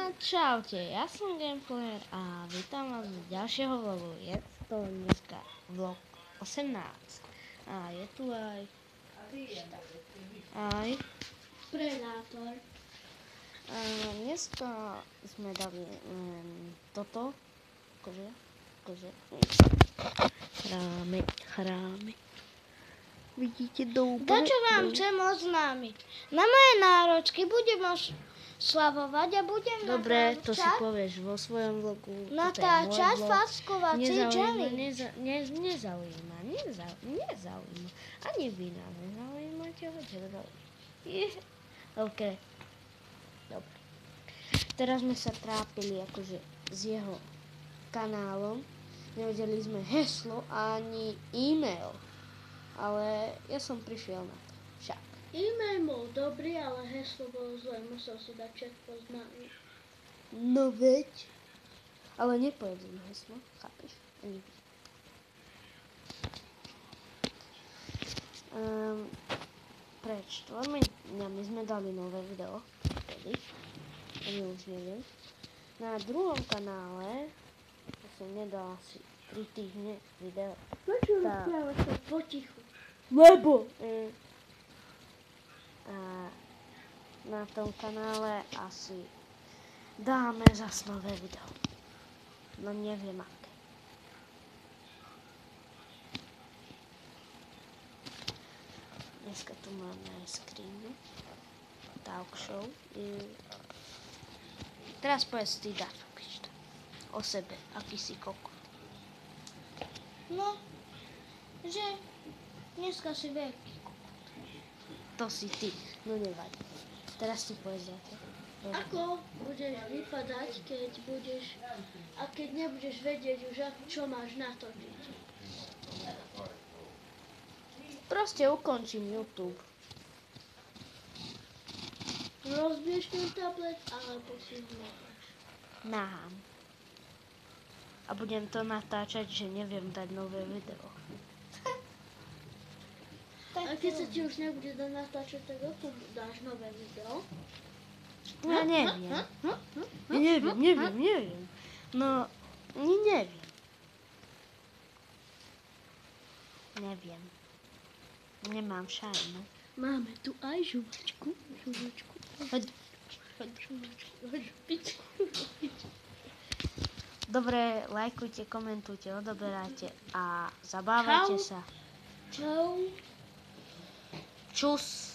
Čaute, ja som Gameplayer a vítam vás z ďalšieho vlogu. Je to dneska vlog 18 a je tu aj Predátor. A dneska sme dali toto, akože chrámy. Vidíte dobre? Čo vám chcem oznámiť? Na moje náročky budem oslavovať a budem Dobre, to si povieš vo svojom vlogu. natáčať fackovací challenge. Nezaujíma. Ani vy nás nezaujímate, hoďte do OK. Dobre. Teraz sme sa trápili akože s jeho kanálom. Nevedeli sme heslo ani e-mail. Ale ja som prišiel na to. Však. E-mail bol dobrý, ale heslo bolo zlé. Musel si dať chat poznámiť. No veď. Ale nepovedem heslo, chápeš? Ani vy. Pred 4 dňami sme dali nové video. Vtedy. Ani už neviem. Na druhom kanále som nedal asi 3 týždne video. Prečo rozprávaš to potichu? Lebo na tom kanále asi dáme zas nové video. No neviem aké. Dneska tu máme aj screenu. Talk show. Teraz povedz ty dačo, pičta. O sebe, aký si kokot. No, že dneska si veľký. To si ty, no nevadí. Teraz si povedz dačo. Ako budeš vypadať, keď budeš a keď nebudeš vedieť už, čo máš natočiť? Proste ukončím YouTube. Rozbiješ ten tablet, alebo si zmáš? Nahám. A budem to natáčať, že neviem dať nové video. A keď sa ti už nebude dať natáčať, tak ako dáš nové video? Ja neviem. No, neviem. Neviem. Nemám šajnu. Máme tu aj žuvačku. Hoď. Pičku. Dobre, lajkujte, komentujte, odoberajte a zabávajte sa. Čau. Čus.